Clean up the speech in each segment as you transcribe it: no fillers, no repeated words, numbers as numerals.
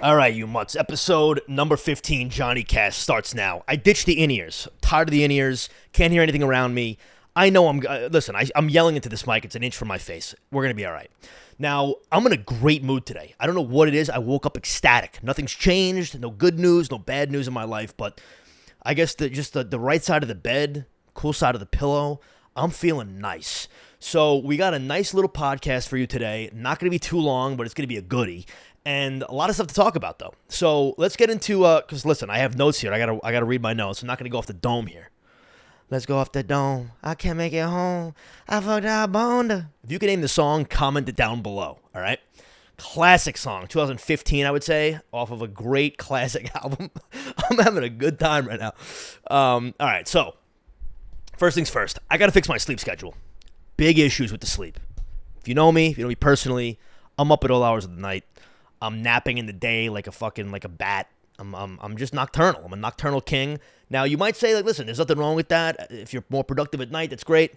All right, you mutts. Episode number 15, JohnnyCast, starts now. I ditched the in-ears. Tired of the in-ears. Can't hear anything around me. I know I'm yelling into this mic. It's an inch from my face. We're going to be all right. Now, I'm in a great mood today. I don't know what it is. I woke up ecstatic. Nothing's changed. No good news, no bad news in my life. But I guess the right side of the bed, cool side of the pillow, I'm feeling nice. So we got a nice little podcast for you today. Not going to be too long, but it's going to be a goodie. And a lot of stuff to talk about, though. So let's get into, because listen, I have notes here. I gotta read my notes. I'm not going to go off the dome here. Let's go off the dome. I can't make it home. I fucked up boned. If you can name the song, comment it down below, all right? Classic song, 2015, I would say, off of a great classic album. I'm having a good time right now. All right, so first things first. I got to fix my sleep schedule. Big issues with the sleep. If you know me personally, I'm up at all hours of the night. I'm napping in the day like a bat. I'm just nocturnal. I'm a nocturnal king. Now, you might say, listen, there's nothing wrong with that. If you're more productive at night, that's great.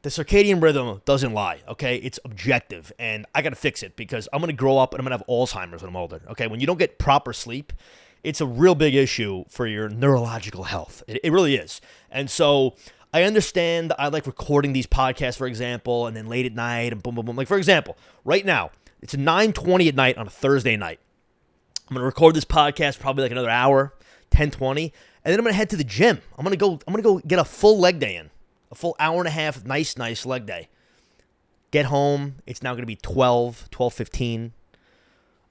The circadian rhythm doesn't lie, okay? It's objective, and I got to fix it because I'm going to grow up and I'm going to have Alzheimer's when I'm older, okay? When you don't get proper sleep, it's a real big issue for your neurological health. It really is. And so I understand I like recording these podcasts, for example, and then late at night and boom, boom, boom. Like, for example, right now, it's 9:20 at night on a Thursday night. I'm going to record this podcast probably like another hour, 10:20, and then I'm going to head to the gym. I'm going to go get a full leg day in. A full hour and a half, nice leg day. Get home. It's now going to be 12:15.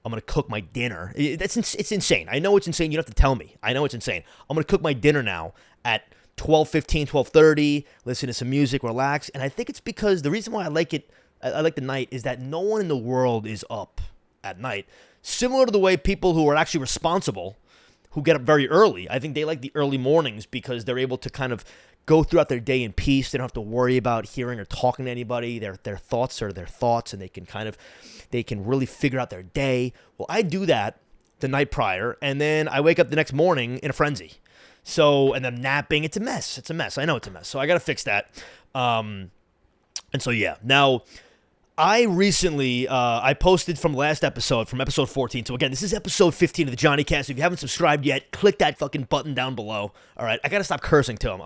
I'm going to cook my dinner. It's insane. I know it's insane. You don't have to tell me. I know it's insane. I'm going to cook my dinner now at 12:15, 12:30, listen to some music, relax. And I think it's because the reason why I like the night is that no one in the world is up at night. Similar to the way people who are actually responsible, who get up very early, I think they like the early mornings because they're able to kind of go throughout their day in peace. They don't have to worry about hearing or talking to anybody. Their thoughts are their thoughts, and they can really figure out their day. Well, I do that the night prior, and then I wake up the next morning in a frenzy. So, and I'm napping. It's a mess. I know it's a mess. So I got to fix that. And so, yeah. Now, I recently, I posted from last episode, from episode 14. So again, this is episode 15 of the JohnnyCast. If you haven't subscribed yet, click that fucking button down below. All right, I gotta stop cursing too.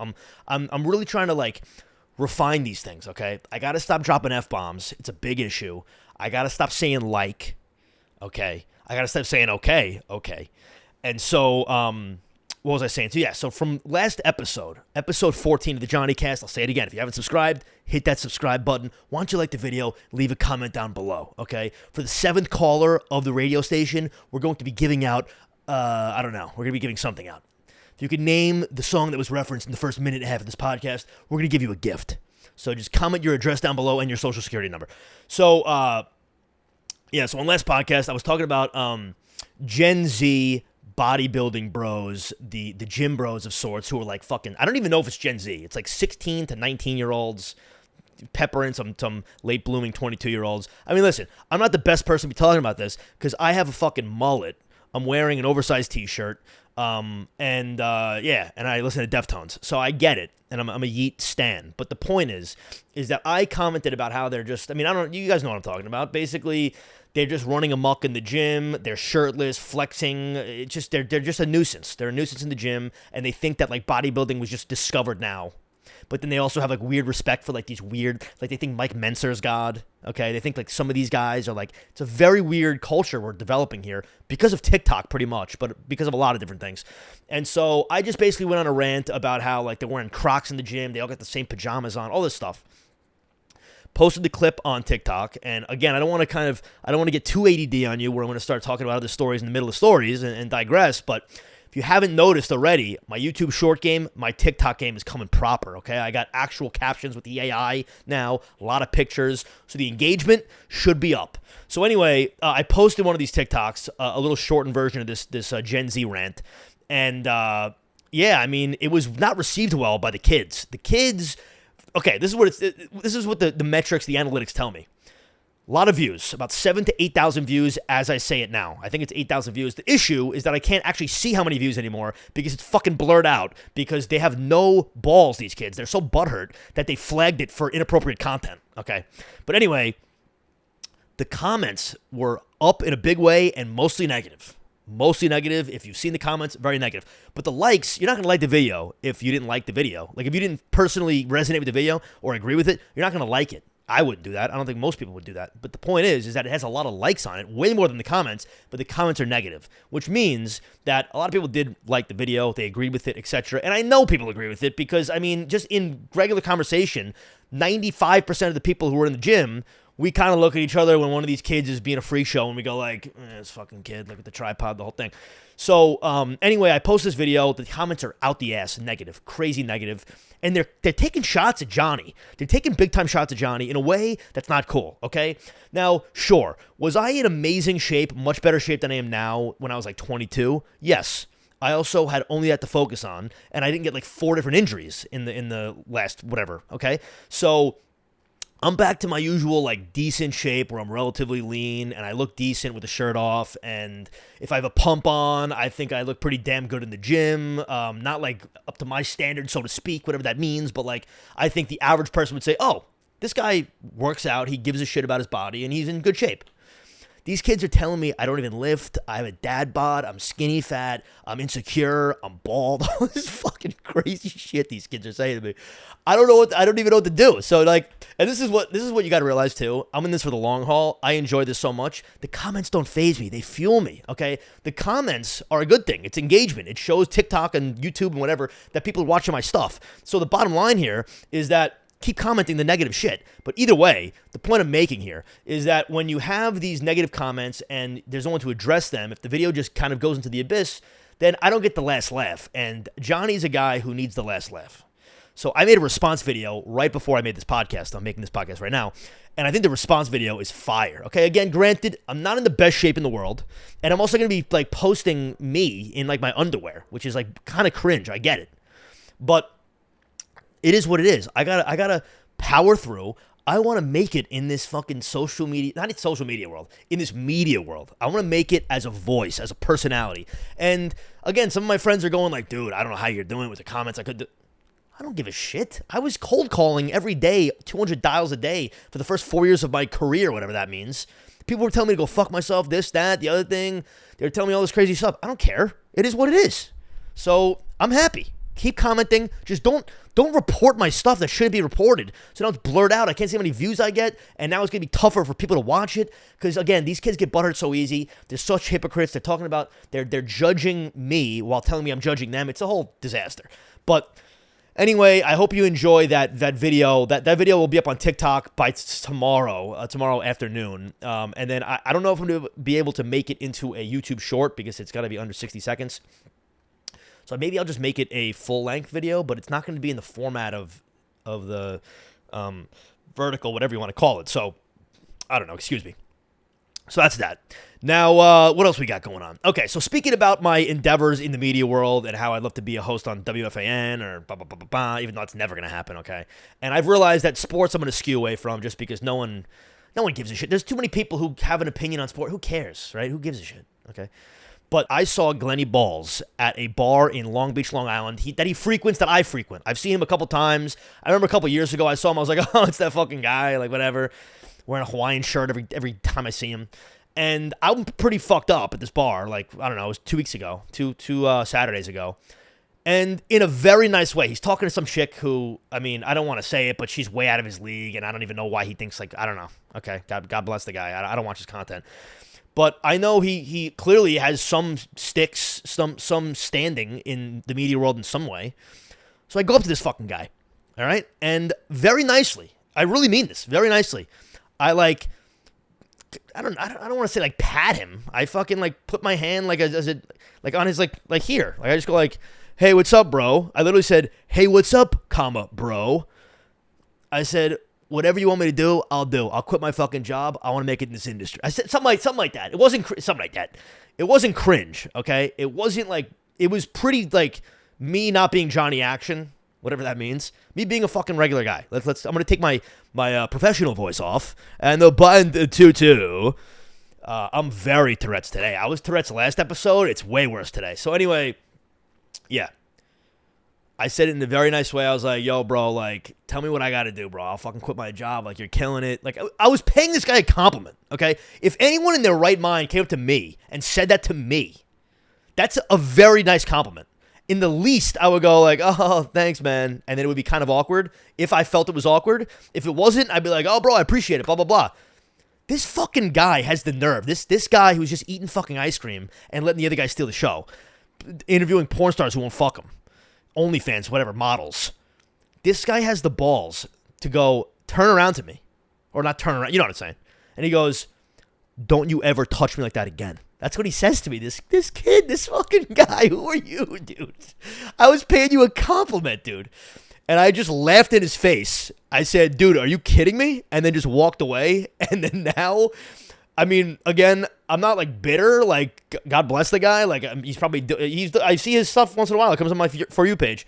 I'm really trying to refine these things. Okay, I gotta stop dropping f-bombs. It's a big issue. I gotta stop saying like. Okay, I gotta stop saying okay. And so, what was I saying? So yeah, so from last episode 14 of the JohnnyCast, I'll say it again. If you haven't subscribed, hit that subscribe button. Why don't you like the video? Leave a comment down below, okay? For the 7th caller of the radio station, we're going to be giving out, I don't know, we're going to be giving something out. If you can name the song that was referenced in the first minute and a half of this podcast, we're going to give you a gift. So just comment your address down below and your social security number. So, yeah, so on last podcast, I was talking about Gen Z bodybuilding bros, the gym bros of sorts, who are like fucking, I don't even know if it's Gen Z. It's like 16 to 19-year-olds, pepper in some late blooming 22-year-olds. I mean, listen, I'm not the best person to be talking about this because I have a fucking mullet. I'm wearing an oversized t-shirt, and I listen to Deftones. So I get it, and I'm a Yeet stan. But the point is that I commented about how they're just, you guys know what I'm talking about. Basically, they're just running amok in the gym. They're shirtless, flexing. It's just they're just a nuisance. They're a nuisance in the gym, and they think that bodybuilding was just discovered now. But then they also have weird respect for these weird, they think Mike Menser's God. Okay, they think some of these guys are it's a very weird culture we're developing here because of TikTok, pretty much, but because of a lot of different things. And so I just basically went on a rant about how they're wearing Crocs in the gym. They all got the same pajamas on, all this stuff. Posted the clip on TikTok, and again, I don't want to get too ADD on you where I'm going to start talking about other stories in the middle of stories and digress, but if you haven't noticed already, my YouTube short game, my TikTok game is coming proper, okay? I got actual captions with the AI now, a lot of pictures, so the engagement should be up. So anyway, I posted one of these TikToks, a little shortened version of this Gen Z rant, and it was not received well by the kids. The kids... Okay, this is what the metrics, the analytics tell me. A lot of views, about 7,000 to 8,000 views as I say it now. I think it's 8,000 views. The issue is that I can't actually see how many views anymore because it's fucking blurred out because they have no balls, these kids. They're so butthurt that they flagged it for inappropriate content, okay? But anyway, the comments were up in a big way and mostly negative. mostly negative. If you've seen the comments, very negative. But the likes, you're not going to like the video if you didn't like the video. Like if you didn't personally resonate with the video or agree with it, you're not going to like it. I wouldn't do that. I don't think most people would do that. But the point is that it has a lot of likes on it, way more than the comments, but the comments are negative, which means that a lot of people did like the video, they agreed with it, etc. And I know people agree with it because, I mean, just in regular conversation, 95% of the people who are in the gym, we kind of look at each other when one of these kids is being a freak show and we go like, this fucking kid, look at the tripod, the whole thing. So anyway, I post this video. The comments are out the ass, negative, crazy negative. And they're taking shots at Johnny. They're taking big-time shots at Johnny in a way that's not cool, okay? Now, sure, was I in amazing shape, much better shape than I am now when I was like 22? Yes. I also had only that to focus on, and I didn't get like 4 different injuries in the last whatever, okay? So I'm back to my usual, like, decent shape where I'm relatively lean and I look decent with the shirt off. And if I have a pump on, I think I look pretty damn good in the gym. Not, like, up to my standard, so to speak, whatever that means. But, like, I think the average person would say, oh, this guy works out, he gives a shit about his body, and he's in good shape. These kids are telling me I don't even lift, I have a dad bod, I'm skinny fat, I'm insecure, I'm bald. All this fucking crazy shit these kids are saying to me. I don't even know what to do. So like, and this is what you got to realize too. I'm in this for the long haul. I enjoy this so much. The comments don't faze me. They fuel me, okay? The comments are a good thing. It's engagement. It shows TikTok and YouTube and whatever that people are watching my stuff. So the bottom line here is that keep commenting the negative shit. But either way, the point I'm making here is that when you have these negative comments and there's no one to address them, if the video just kind of goes into the abyss, then I don't get the last laugh. And Johnny's a guy who needs the last laugh. So I made a response video right before I made this podcast. I'm making this podcast right now. And I think the response video is fire. Okay, again, granted, I'm not in the best shape in the world. And I'm also going to be like posting me in like my underwear, which is like kind of cringe. I get it. But it is what it is. I gotta power through. I want to make it in this fucking social media, not in social media world, in this media world. I want to make it as a voice, as a personality. And again, some of my friends are going like, dude, I don't know how you're doing it with the comments. I don't give a shit. I was cold calling every day, 200 dials a day for the first 4 years of my career, whatever that means. People were telling me to go fuck myself, this, that, the other thing. They were telling me all this crazy stuff. I don't care. It is what it is. So I'm happy. Keep commenting. Just don't report my stuff that shouldn't be reported. So now it's blurred out. I can't see how many views I get. And now it's going to be tougher for people to watch it. Because, again, these kids get butthurt so easy. They're such hypocrites. They're talking about, they're judging me while telling me I'm judging them. It's a whole disaster. But anyway, I hope you enjoy that video. That video will be up on TikTok by tomorrow afternoon. And then I don't know if I'm going to be able to make it into a YouTube short because it's got to be under 60 seconds. So maybe I'll just make it a full-length video, but it's not going to be in the format of the vertical, whatever you want to call it. So I don't know. Excuse me. So that's that. Now, what else we got going on? Okay, so speaking about my endeavors in the media world and how I'd love to be a host on WFAN or blah, blah, blah, blah, blah, even though it's never going to happen, okay? And I've realized that sports I'm going to skew away from just because no one gives a shit. There's too many people who have an opinion on sport. Who cares, right? Who gives a shit, okay? But I saw Glenny Balls at a bar in Long Beach, Long Island that he frequents, that I frequent. I've seen him a couple times. I remember a couple years ago I saw him. I was like, oh, it's that fucking guy, like whatever. Wearing a Hawaiian shirt every time I see him. And I'm pretty fucked up at this bar. Like, I don't know, it was 2 weeks ago, two Saturdays ago. And in a very nice way. He's talking to some chick who, I mean, I don't want to say it, but she's way out of his league. And I don't even know why he thinks like, I don't know. Okay, God bless the guy. I don't watch his content. But I know he clearly has some sticks, some standing in the media world in some way. So I go up to this fucking guy, all right? And very nicely, I really mean this, very nicely, I don't want to say like pat him. I fucking like put my hand like like on his like here. Like I just go like, hey, what's up, bro? I literally said, hey, what's up, bro? I said, whatever you want me to do, I'll do. I'll quit my fucking job. I want to make it in this industry. I said something like that. It wasn't something like that. It wasn't cringe, okay? It wasn't like, it was pretty like me not being Johnny Action, whatever that means. Me being a fucking regular guy. I'm going to take my professional voice off and the button tutu. I'm very Tourette's today. I was Tourette's last episode. It's way worse today. So anyway, yeah. I said it in a very nice way. I was like, yo, bro, like, tell me what I got to do, bro. I'll fucking quit my job. Like, you're killing it. Like, I was paying this guy a compliment, okay? If anyone in their right mind came up to me and said that to me, That's a very nice compliment. In the least, I would go like, oh, thanks, man. And then it would be kind of awkward if I felt it was awkward. If it wasn't, I'd be like, oh, bro, I appreciate it, blah, blah, blah. This fucking guy has the nerve. This guy who's just eating fucking ice cream and letting the other guy steal the show. Interviewing porn stars who won't fuck him. OnlyFans, whatever, models. This guy has the balls to go, turn around to me. Or not turn around, you know what I'm saying. And he goes, don't you ever touch me like that again. That's what he says to me. This kid, this fucking guy. Who are you, dude? I was paying you a compliment, dude. And I just laughed in his face. I said, dude, are you kidding me? And then just walked away. And then now, I mean, again, I'm not like bitter. Like, God bless the guy. Like, he's probably, I see his stuff once in a while. It comes on my For You page.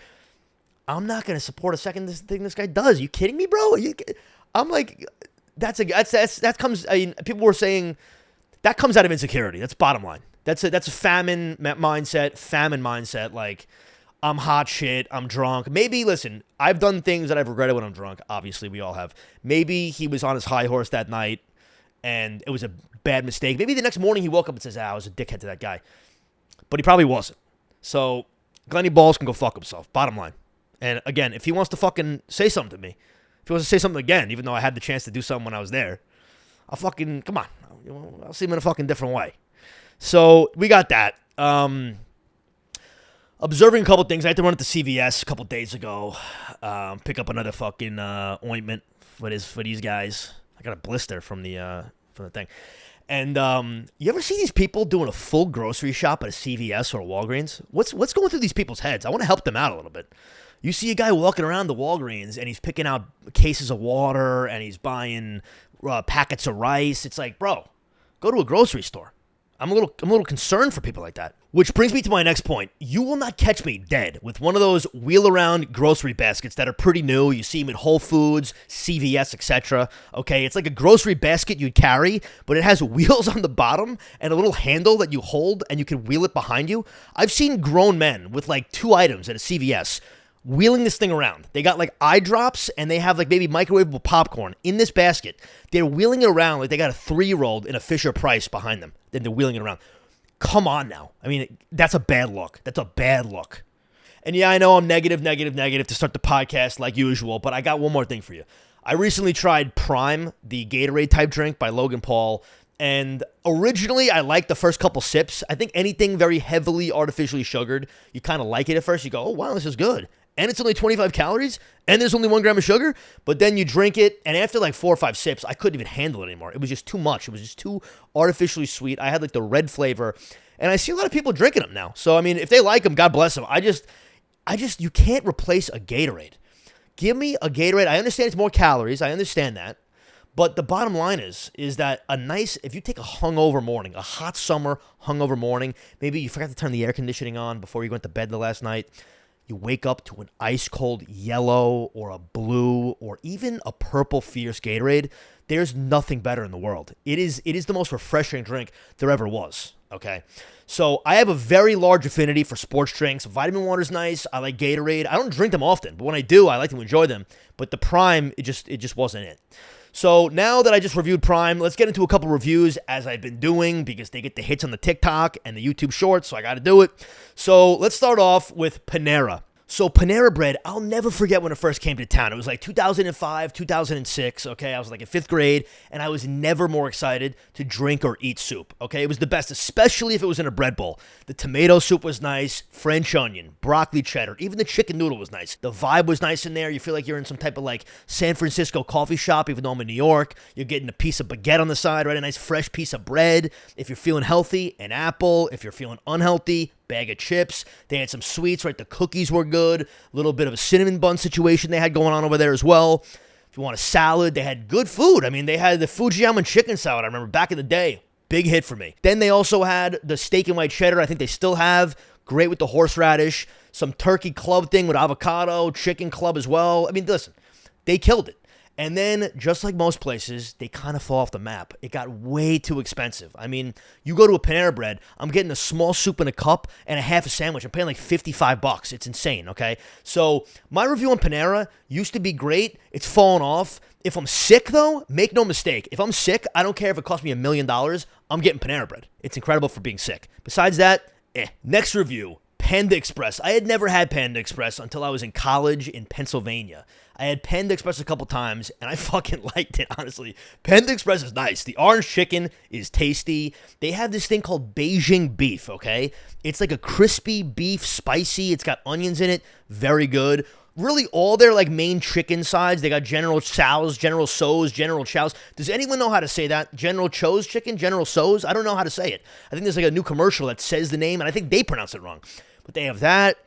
I'm not going to support a second thing this guy does. Are you kidding me, bro? I'm like, that comes, I mean, people were saying, that comes out of insecurity. That's bottom line. That's a famine mindset. Like, I'm hot shit. I'm drunk. Maybe, listen, I've done things that I've regretted when I'm drunk. Obviously, we all have. Maybe he was on his high horse that night, and it was a bad mistake. Maybe the next morning he woke up and says, I was a dickhead to that guy. But he probably wasn't. So, Glenny Balls can go fuck himself. Bottom line. And, again, if he wants to fucking say something to me, if he wants to say something again, even though I had the chance to do something when I was there, I'll fucking, come on. I'll see him in a fucking different way. So, we got that. Observing a couple things. I had to run to CVS a couple days ago. Pick up another fucking ointment for these guys. I got a blister from the thing. And you ever see these people doing a full grocery shop at a CVS or a Walgreens? What's going through these people's heads? I want to help them out a little bit. You see a guy walking around the Walgreens and he's picking out cases of water and he's buying packets of rice. It's like, bro, go to a grocery store. I'm a little concerned for people like that. Which brings me to my next point. You will not catch me dead with one of those wheel-around grocery baskets that are pretty new. You see them at Whole Foods, CVS, etc. Okay, it's like a grocery basket you'd carry, but it has wheels on the bottom and a little handle that you hold and you can wheel it behind you. I've seen grown men with like 2 items at a CVS wheeling this thing around. They got like eye drops and they have like maybe microwavable popcorn in this basket. They're wheeling it around like they got a 3-year-old in a Fisher Price behind them. Then they're wheeling it around. Come on now. I mean, that's a bad look. That's a bad look. And yeah, I know I'm negative to start the podcast like usual, but I got one more thing for you. I recently tried Prime, the Gatorade type drink by Logan Paul, and originally I liked the first couple sips. I think anything very heavily artificially sugared, you kind of like it at first. You go, oh wow, this is good. And it's only 25 calories, and there's only 1 gram of sugar, but then you drink it, and after like 4 or 5 sips, I couldn't even handle it anymore. It was just too much. It was just too artificially sweet. I had like the red flavor, and I see a lot of people drinking them now. So, I mean, if they like them, God bless them. You can't replace a Gatorade. Give me a Gatorade. I understand it's more calories. I understand that. But the bottom line is that if you take a hungover morning, a hot summer hungover morning, maybe you forgot to turn the air conditioning on before you went to bed the last night, you wake up to an ice-cold yellow or a blue or even a purple fierce Gatorade, there's nothing better in the world. It is the most refreshing drink there ever was, okay? So I have a very large affinity for sports drinks. Vitamin water's nice. I like Gatorade. I don't drink them often, but when I do, I like to enjoy them. But the Prime, it just wasn't it. So now that I just reviewed Prime, let's get into a couple reviews as I've been doing because they get the hits on the TikTok and the YouTube Shorts, so I got to do it. So let's start off with Panera. So Panera Bread, I'll never forget when it first came to town. It was like 2005, 2006, okay? I was like in 5th grade, and I was never more excited to drink or eat soup, okay? It was the best, especially if it was in a bread bowl. The tomato soup was nice, French onion, broccoli cheddar, even the chicken noodle was nice. The vibe was nice in there. You feel like you're in some type of like San Francisco coffee shop, even though I'm in New York. You're getting a piece of baguette on the side, right? A nice fresh piece of bread. If you're feeling healthy, an apple. If you're feeling unhealthy, bag of chips. They had some sweets, right? The cookies were good. A little bit of a cinnamon bun situation they had going on over there as well. If you want a salad, they had good food. I mean, they had the Fujiyama chicken salad, I remember back in the day. Big hit for me. Then they also had the steak and white cheddar. I think they still have. Great with the horseradish. Some turkey club thing with avocado, chicken club as well. I mean, listen, they killed it. And then, just like most places, they kind of fall off the map. It got way too expensive. I mean, you go to a Panera Bread, I'm getting a small soup in a cup and a half a sandwich. I'm paying like $55. It's insane, okay? So, my review on Panera used to be great. It's fallen off. If I'm sick, though, make no mistake. If I'm sick, I don't care if it costs me $1 million. I'm getting Panera Bread. It's incredible for being sick. Besides that, Next review, Panda Express. I had never had Panda Express until I was in college in Pennsylvania. I had Panda Express a couple times, and I fucking liked it, honestly. Panda Express is nice. The orange chicken is tasty. They have this thing called Beijing beef, okay? It's like a crispy beef, spicy. It's got onions in it. Very good. Really, all their like main chicken sides. They got General Tso's, General Tso's, General Chow's. Does anyone know how to say that? General Cho's chicken? General Tso's? I don't know how to say it. I think there's like a new commercial that says the name, and I think they pronounce it wrong. But they have that.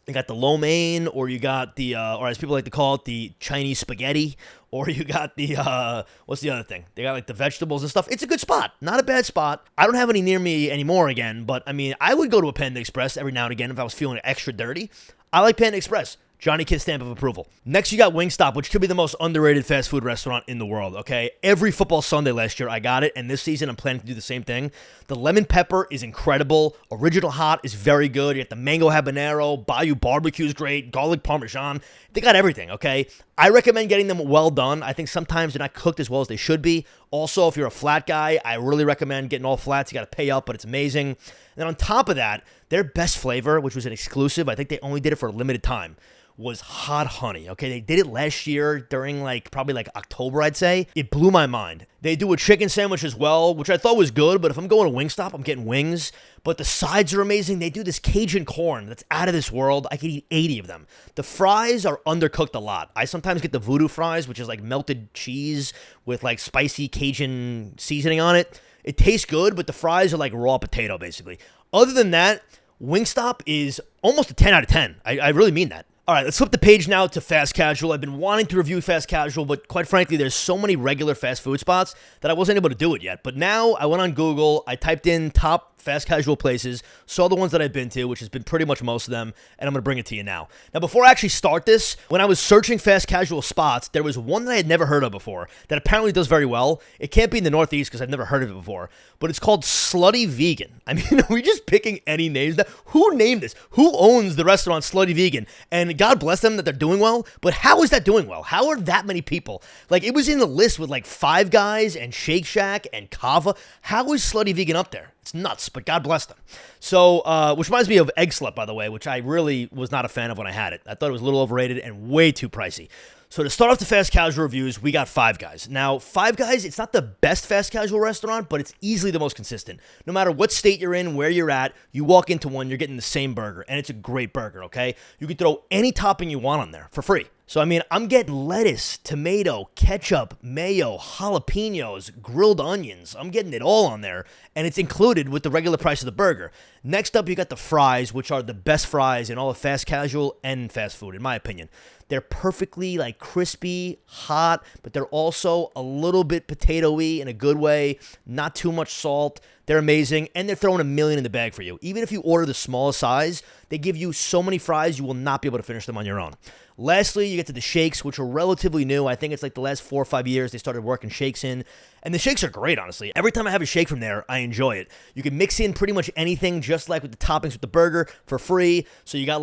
You got the lo mein, or you got the, or as people like to call it, the Chinese spaghetti, or you got the, what's the other thing? They got like the vegetables and stuff. It's a good spot. Not a bad spot. I don't have any near me anymore again, but I mean, I would go to a Panda Express every now and again if I was feeling extra dirty. I like Panda Express. JohnnyCast stamp of approval. Next, you got Wingstop, which could be the most underrated fast food restaurant in the world, okay? Every football Sunday last year, I got it, and this season, I'm planning to do the same thing. The lemon pepper is incredible. Original hot is very good. You got the mango habanero. Bayou barbecue is great. Garlic parmesan. They got everything, okay? I recommend getting them well done. I think sometimes they're not cooked as well as they should be. Also, if you're a flat guy, I really recommend getting all flats. You got to pay up, but it's amazing. And then on top of that, their best flavor, which was an exclusive, I think they only did it for a limited time, was hot honey. Okay, they did it last year during probably October, I'd say. It blew my mind. They do a chicken sandwich as well, which I thought was good, but if I'm going to Wingstop, I'm getting wings. But the sides are amazing. They do this Cajun corn that's out of this world. I could eat 80 of them. The fries are undercooked a lot. I sometimes get the voodoo fries, which is like melted cheese with like spicy Cajun seasoning on it. It tastes good, but the fries are like raw potato, basically. Other than that, Wingstop is almost a 10 out of 10. I really mean that. All right, let's flip the page now to fast casual. I've been wanting to review fast casual, but quite frankly, there's so many regular fast food spots that I wasn't able to do it yet. But now I went on Google, I typed in top fast casual places, saw the ones that I've been to, which has been pretty much most of them, and I'm going to bring it to you now. Now, before I actually start this, when I was searching fast casual spots, there was one that I had never heard of before that apparently does very well. It can't be in the Northeast because I've never heard of it before, but it's called Slutty Vegan. I mean, are we just picking any names? Who named this? Who owns the restaurant Slutty Vegan? And God bless them that they're doing well, but how is that doing well? How are that many people? Like, it was in the list with like Five Guys and Shake Shack and Kava. How is Slutty Vegan up there? It's nuts, but God bless them. So, which reminds me of Egg Slut, by the way, which I really was not a fan of when I had it. I thought it was a little overrated and way too pricey. So to start off the fast casual reviews, we got Five Guys. Now, Five Guys, it's not the best fast casual restaurant, but it's easily the most consistent. No matter what state you're in, where you're at, you walk into one, you're getting the same burger, and it's a great burger, okay? You can throw any topping you want on there for free. So, I mean, I'm getting lettuce, tomato, ketchup, mayo, jalapenos, grilled onions. I'm getting it all on there, and it's included with the regular price of the burger. Next up, you got the fries, which are the best fries in all of fast casual and fast food, in my opinion. They're perfectly, crispy, hot, but they're also a little bit potato-y in a good way, not too much salt. They're amazing, and they're throwing $1 million in the bag for you. Even if you order the smallest size, they give you so many fries, you will not be able to finish them on your own. Lastly, you get to the shakes, which are relatively new. I think it's like the last 4 or 5 years they started working shakes in. And the shakes are great, honestly. Every time I have a shake from there, I enjoy it. You can mix in pretty much anything, just like with the toppings with the burger, for free. So you got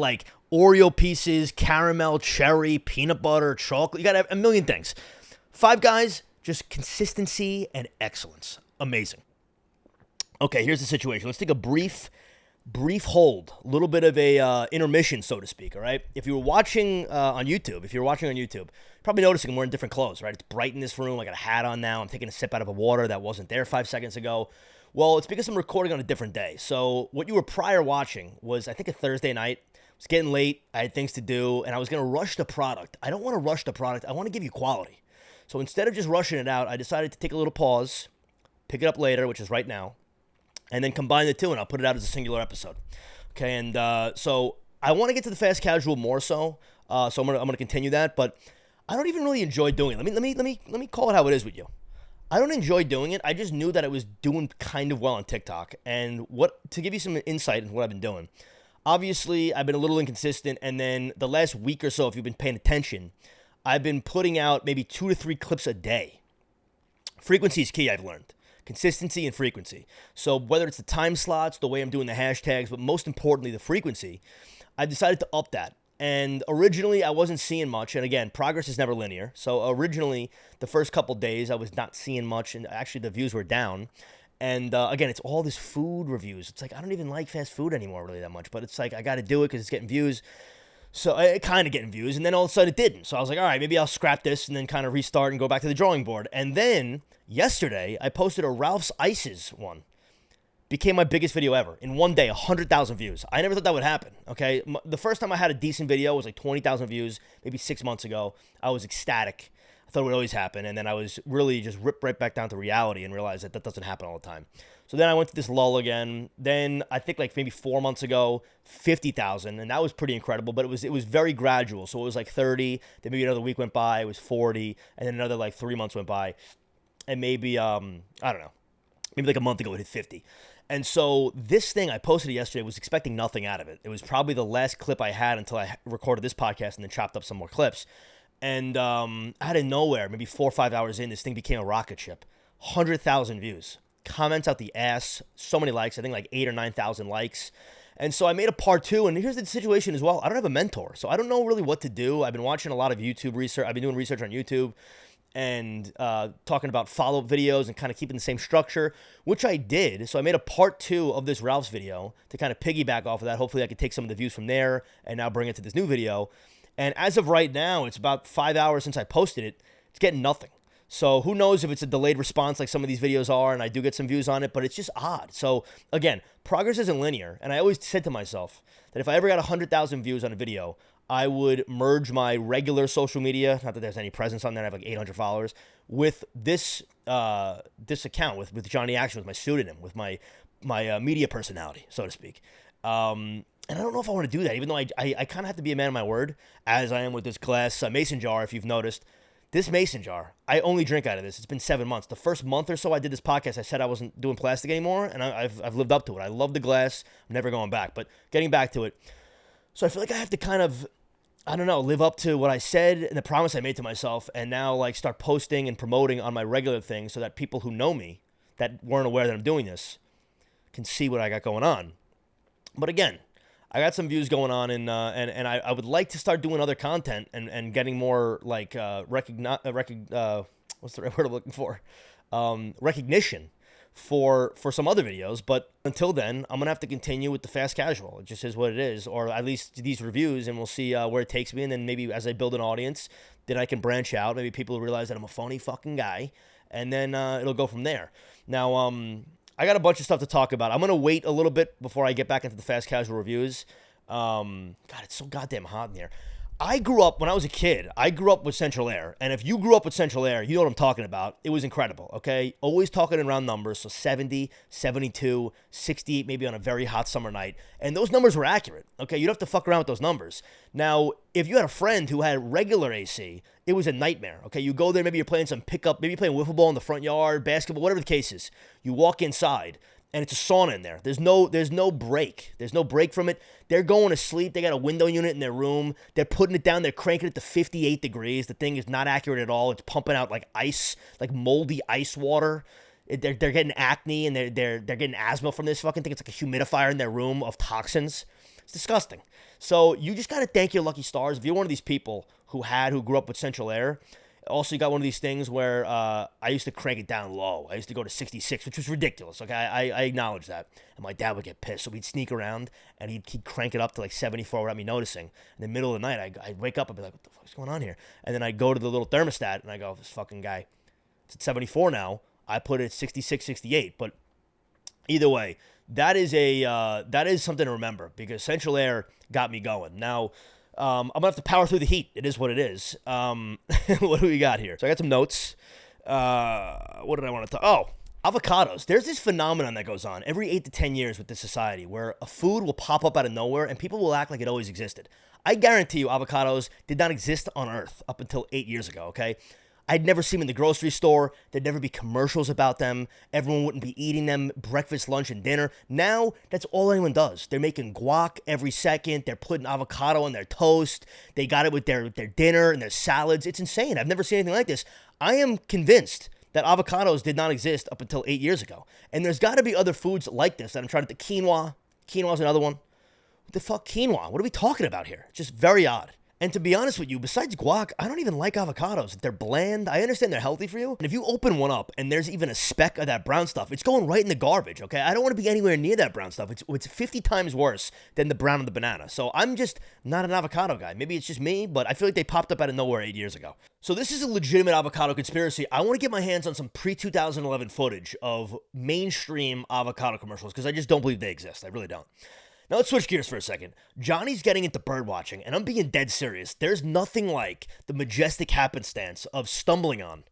Oreo pieces, caramel, cherry, peanut butter, chocolate. You got a million things. Five Guys, just consistency and excellence. Amazing. Okay, here's the situation. Let's take a brief hold, a little bit of a intermission, so to speak, all right? If you were watching on YouTube, you're probably noticing I'm wearing different clothes, right? It's bright in this room. I got a hat on now. I'm taking a sip out of a water that wasn't there 5 seconds ago. Well, it's because I'm recording on a different day. So what you were prior watching was, I think, a Thursday night. It was getting late. I had things to do, and I was going to rush the product. I don't want to rush the product. I want to give you quality. So instead of just rushing it out, I decided to take a little pause, pick it up later, which is right now, and then combine the two, and I'll put it out as a singular episode. Okay, and so I want to get to the fast casual more so. So I'm gonna continue that, but I don't even really enjoy doing it. Let me call it how it is with you. I don't enjoy doing it. I just knew that I was doing kind of well on TikTok, and to give you some insight into what I've been doing. Obviously, I've been a little inconsistent, and then the last week or so, if you've been paying attention, I've been putting out maybe 2 to 3 clips a day. Frequency is key, I've learned. Consistency and frequency. So whether it's the time slots, the way I'm doing the hashtags, but most importantly, the frequency, I decided to up that. And originally, I wasn't seeing much. And again, progress is never linear. So originally, the first couple days, I was not seeing much. And actually, the views were down. And again, it's all this food reviews. It's like, I don't even like fast food anymore really that much, but it's like, I got to do it because it's getting views. So it kind of getting views, and then all of a sudden it didn't. So I was like, all right, maybe I'll scrap this and then kind of restart and go back to the drawing board. And then yesterday, I posted a Ralph's Ices one. Became my biggest video ever. In one day, 100,000 views. I never thought that would happen, okay? The first time I had a decent video was like 20,000 views, maybe 6 months ago. I was ecstatic. I thought it would always happen, and then I was really just ripped right back down to reality and realized that that doesn't happen all the time. So then I went to this lull again. Then I think like maybe 4 months ago, 50,000, and that was pretty incredible. But it was very gradual. So it was like 30. Then maybe another week went by, it was 40, and then another like 3 months went by, and maybe I don't know, maybe like a month ago it hit 50. And so this thing I posted yesterday was expecting nothing out of it. It was probably the last clip I had until I recorded this podcast and then chopped up some more clips. And out of nowhere, maybe 4 or 5 hours in, this thing became a rocket ship. 100,000 views. Comments out the ass. So many likes. I think like 8,000 or 9,000 likes. And so I made a part 2. And here's the situation as well. I don't have a mentor. So I don't know really what to do. I've been watching a lot of YouTube research. I've been doing research on YouTube and talking about follow-up videos and kind of keeping the same structure, which I did. So I made a part 2 of this Ralph's video to kind of piggyback off of that. Hopefully I could take some of the views from there and now bring it to this new video. And as of right now, it's about 5 hours since I posted it. It's getting nothing. So who knows if it's a delayed response like some of these videos are, and I do get some views on it, but it's just odd. So again, progress isn't linear. And I always said to myself that if I ever got 100,000 views on a video, I would merge my regular social media, not that there's any presence on there, I have like 800 followers, with this account, with Johnny Action, with my pseudonym, with my media personality, so to speak. And I don't know if I want to do that, even though I kind of have to be a man of my word, as I am with this glass mason jar, if you've noticed. This mason jar, I only drink out of this. It's been 7 months. The first month or so I did this podcast, I said I wasn't doing plastic anymore, and I've lived up to it. I love the glass. I'm never going back. But getting back to it, so I feel like I have to kind of, I don't know, live up to what I said and the promise I made to myself, and now like start posting and promoting on my regular thing so that people who know me, that weren't aware that I'm doing this, can see what I got going on. But again, I got some views going on, and I would like to start doing other content and getting more like what's the right word I'm looking for? Recognition for some other videos. But until then, I'm gonna have to continue with the fast casual. It just is what it is, or at least these reviews, and we'll see where it takes me. And then maybe as I build an audience, then I can branch out. Maybe people will realize that I'm a phony fucking guy, and then it'll go from there. Now, I got a bunch of stuff to talk about. I'm going to wait a little bit before I get back into the fast casual reviews. God, it's so goddamn hot in here. I grew up, when I was a kid, I grew up with Central Air. And if you grew up with Central Air, you know what I'm talking about. It was incredible, okay? Always talking in round numbers. So 70, 72, 68, maybe on a very hot summer night. And those numbers were accurate, okay? You'd have to fuck around with those numbers. Now, if you had a friend who had regular AC, it was a nightmare, okay? You go there, maybe you're playing some pickup, maybe you're playing wiffle ball in the front yard, basketball, whatever the case is. You walk inside, and it's a sauna in there. There's no break. There's no break from it. They're going to sleep. They got a window unit in their room. They're putting it down. They're cranking it to 58 degrees. The thing is not accurate at all. It's pumping out like ice, like moldy ice water. They're getting acne, and they're getting asthma from this fucking thing. It's like a humidifier in their room of toxins. It's disgusting. So you just got to thank your lucky stars. If you're one of these people who grew up with Central Air, also, you got one of these things where I used to crank it down low. I used to go to 66, which was ridiculous. Okay, I acknowledge that. And my dad would get pissed. So we'd sneak around, and he'd crank it up to like 74 without me noticing. In the middle of the night, I'd wake up and be like, what the fuck's going on here? And then I'd go to the little thermostat, and I go, this fucking guy, it's at 74 now. I put it at 66, 68. But either way, that is something to remember, because Central Air got me going. Now, I'm going to have to power through the heat. It is what it is. What do we got here? So I got some notes. What did I want to talk? Oh, avocados. There's this phenomenon that goes on every 8 to 10 years with this society where a food will pop up out of nowhere and people will act like it always existed. I guarantee you avocados did not exist on Earth up until 8 years ago, okay? I'd never seen them in the grocery store. There'd never be commercials about them. Everyone wouldn't be eating them breakfast, lunch, and dinner. Now, that's all anyone does. They're making guac every second. They're putting avocado on their toast. They got it with their dinner and their salads. It's insane. I've never seen anything like this. I am convinced that avocados did not exist up until 8 years ago. And there's got to be other foods like this that I'm trying to... Quinoa. Quinoa's another one. What the fuck, quinoa? What are we talking about here? It's just very odd. And to be honest with you, besides guac, I don't even like avocados. They're bland. I understand they're healthy for you. And if you open one up and there's even a speck of that brown stuff, it's going right in the garbage, okay? I don't want to be anywhere near that brown stuff. It's 50 times worse than the brown of the banana. So I'm just not an avocado guy. Maybe it's just me, but I feel like they popped up out of nowhere 8 years ago. So this is a legitimate avocado conspiracy. I want to get my hands on some pre-2011 footage of mainstream avocado commercials because I just don't believe they exist. I really don't. Now let's switch gears for a second. Johnny's getting into bird watching, and I'm being dead serious. There's nothing like the majestic happenstance of stumbling on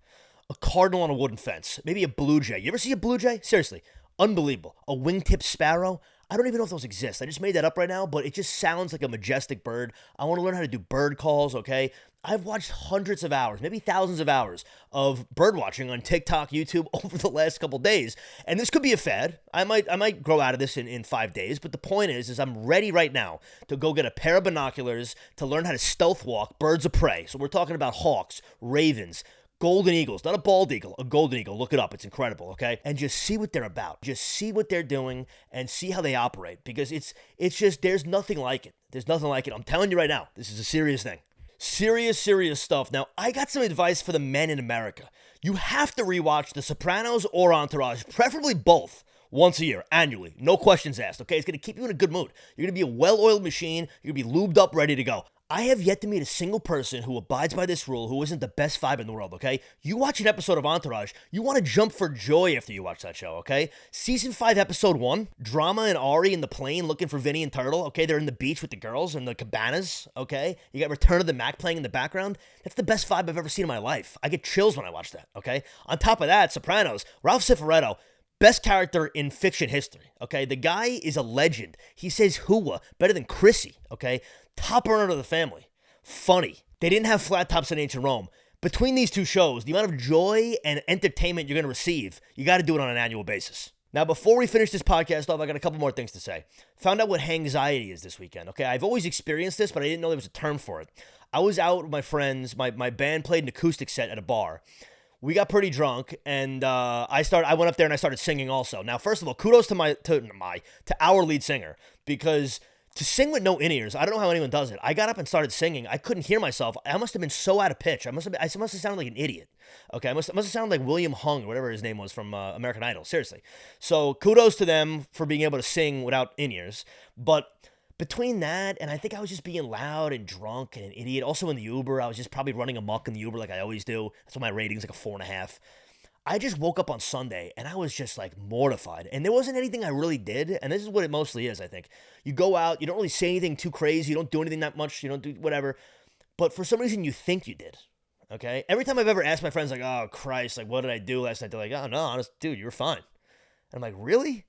a cardinal on a wooden fence, maybe a blue jay. You ever see a blue jay? Seriously, unbelievable. A wingtip sparrow? I don't even know if those exist. I just made that up right now, but it just sounds like a majestic bird. I want to learn how to do bird calls, okay? I've watched hundreds of hours, maybe thousands of hours of bird watching on TikTok, YouTube over the last couple days. And this could be a fad. I might grow out of this in 5 days. But the point is I'm ready right now to go get a pair of binoculars to learn how to stealth walk birds of prey. So we're talking about hawks, ravens, golden eagles, not a bald eagle, a golden eagle. Look it up. It's incredible, okay? And just see what they're about. Just see what they're doing and see how they operate because it's just, there's nothing like it. There's nothing like it. I'm telling you right now, this is a serious thing. Serious stuff. Now, I got some advice for the men in America. You have to rewatch The Sopranos or Entourage, preferably both, once a year, annually. No questions asked, okay? It's going to keep you in a good mood. You're going to be a well-oiled machine. You're going to be lubed up, ready to go. I have yet to meet a single person who abides by this rule who isn't the best vibe in the world, okay? You watch an episode of Entourage, you want to jump for joy after you watch that show, okay? Season 5, Episode 1, Drama and Ari in the plane looking for Vinny and Turtle, okay? They're in the beach with the girls and the cabanas, okay? You got Return of the Mac playing in the background. That's the best vibe I've ever seen in my life. I get chills when I watch that, okay? On top of that, Sopranos, Ralph Cifaretto, best character in fiction history, okay? The guy is a legend. He says hooah better than Chrissy, okay? Top earner of the family. Funny. They didn't have flat tops in ancient Rome. Between these two shows, the amount of joy and entertainment you're going to receive, you got to do it on an annual basis. Now, before we finish this podcast off, I got a couple more things to say. Found out what Hangziety is this weekend, okay? I've always experienced this, but I didn't know there was a term for it. I was out with my friends. My band played an acoustic set at a bar. We got pretty drunk, and I went up there and I started singing also. Now, first of all, kudos to our lead singer, because to sing with no in-ears, I don't know how anyone does it. I got up and started singing. I couldn't hear myself. I must have been so out of pitch. I must have sounded like an idiot. Okay, I must have sounded like William Hung, or whatever his name was from American Idol. Seriously. So kudos to them for being able to sing without in-ears. But between that, and I think I was just being loud and drunk and an idiot. Also in the Uber, I was just probably running amok in the Uber like I always do. That's why my rating's like a 4.5. I just woke up on Sunday and I was just like mortified. And there wasn't anything I really did. And this is what it mostly is, I think. You go out, you don't really say anything too crazy. You don't do anything that much. You don't do whatever. But for some reason, you think you did. Okay? Every time I've ever asked my friends, like, oh, Christ, like, what did I do last night? They're like, oh, no, honest, dude, you were fine. And I'm like, really?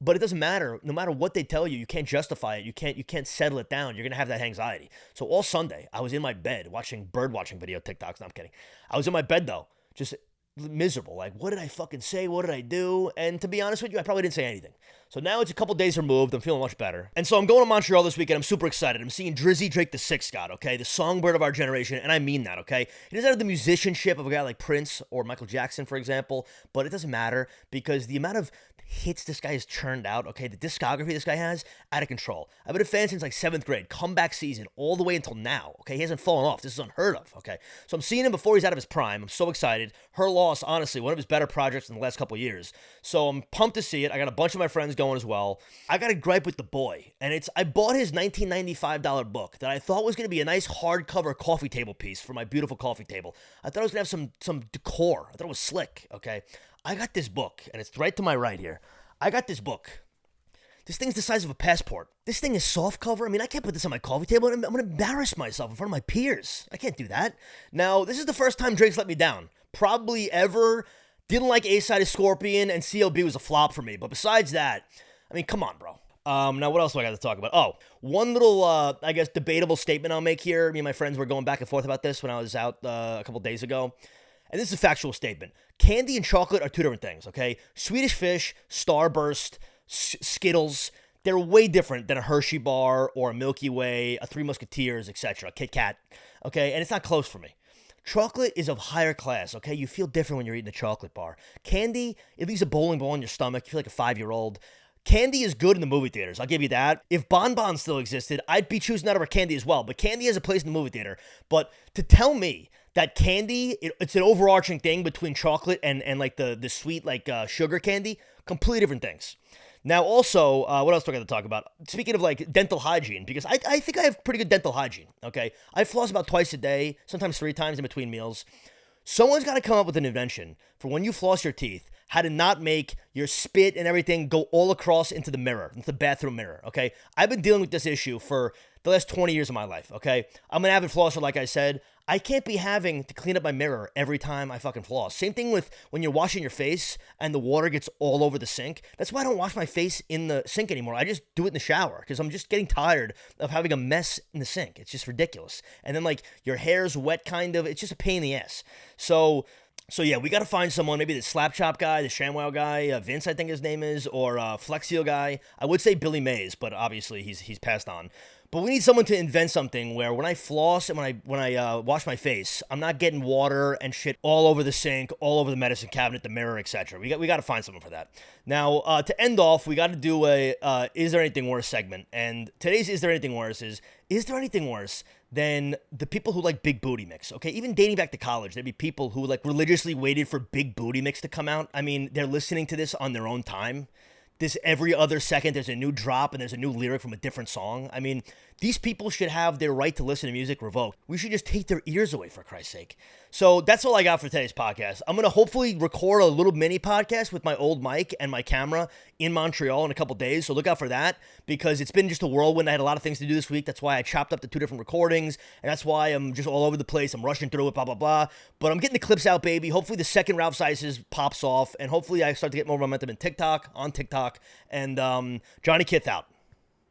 But it doesn't matter. No matter what they tell you, you can't justify it. You can't settle it down. You're going to have that anxiety. So all Sunday, I was in my bed watching bird watching video TikToks. No, I'm kidding. I was in my bed, though, just miserable. Like, what did I fucking say? What did I do? And to be honest with you, I probably didn't say anything. So now it's a couple days removed. I'm feeling much better. And so I'm going to Montreal this weekend. I'm super excited. I'm seeing Drizzy Drake the Sixth God, okay? The songbird of our generation. And I mean that, okay? He doesn't have the musicianship of a guy like Prince or Michael Jackson, for example. But it doesn't matter because the amount of hits this guy has churned out, okay? The discography this guy has, out of control. I've been a fan since like 7th grade. Comeback season all the way until now, okay? He hasn't fallen off. This is unheard of, okay? So I'm seeing him before he's out of his prime. I'm so excited. Her Loss, honestly, one of his better projects in the last couple of years. So I'm pumped to see it. I got a bunch of my friends going as well. I got a gripe with the boy, and I bought his $1995 book that I thought was going to be a nice hardcover coffee table piece for my beautiful coffee table. I thought it was going to have some decor. I thought it was slick, okay? I got this book, and it's right to my right here. I got this book. This thing's the size of a passport. This thing is soft cover. I mean, I can't put this on my coffee table. I'm going to embarrass myself in front of my peers. I can't do that. Now, this is the first time Drake's let me down. Probably ever. Didn't like A-Side of Scorpion, and CLB was a flop for me. But besides that, I mean, come on, bro. Now, what else do I got to talk about? Oh, one little, I guess, debatable statement I'll make here. Me and my friends were going back and forth about this when I was out a couple days ago. And this is a factual statement. Candy and chocolate are two different things, okay? Swedish Fish, Starburst, Skittles, they're way different than a Hershey bar or a Milky Way, a Three Musketeers, etc., Kit Kat, okay? And it's not close for me. Chocolate is of higher class, okay? You feel different when you're eating a chocolate bar. Candy, it leaves a bowling ball in your stomach. You feel like a 5-year-old. Candy is good in the movie theaters. I'll give you that. If Bon still existed, I'd be choosing that over candy as well. But candy has a place in the movie theater. But to tell me that candy, it's an overarching thing between chocolate and like the sweet like sugar candy, completely different things. Now, also, what else do I got to talk about? Speaking of like dental hygiene, because I think I have pretty good dental hygiene. Okay, I floss about twice a day, sometimes 3 times in between meals. Someone's got to come up with an invention for when you floss your teeth, how to not make your spit and everything go all across into the mirror, into the bathroom mirror, okay? I've been dealing with this issue for the last 20 years of my life, okay? I'm an avid flosser, like I said. I can't be having to clean up my mirror every time I fucking floss. Same thing with when you're washing your face and the water gets all over the sink. That's why I don't wash my face in the sink anymore. I just do it in the shower because I'm just getting tired of having a mess in the sink. It's just ridiculous. And then like your hair's wet kind of. It's just a pain in the ass. So yeah, we got to find someone, maybe the Slap Chop guy, the ShamWow guy, Vince, I think his name is, or Flexio guy. I would say Billy Mays, but obviously he's passed on. But we need someone to invent something where when I floss and when I wash my face, I'm not getting water and shit all over the sink, all over the medicine cabinet, the mirror, etc. We got to find someone for that. Now, to end off, we got to do a Is There Anything Worse segment. And today's Is There Anything Worse is there anything worse than the people who like Big Booty Mix, okay? Even dating back to college, there'd be people who like religiously waited for Big Booty Mix to come out. I mean, they're listening to this on their own time. This every other second, there's a new drop and there's a new lyric from a different song. I mean, these people should have their right to listen to music revoked. We should just take their ears away, for Christ's sake. So that's all I got for today's podcast. I'm going to hopefully record a little mini podcast with my old mic and my camera in Montreal in a couple days. So look out for that because it's been just a whirlwind. I had a lot of things to do this week. That's why I chopped up the 2 different recordings. And that's why I'm just all over the place. I'm rushing through it, blah, blah, blah. But I'm getting the clips out, baby. Hopefully the second Ralph Sizes pops off. And hopefully I start to get more momentum on TikTok. And Johnny Kith out.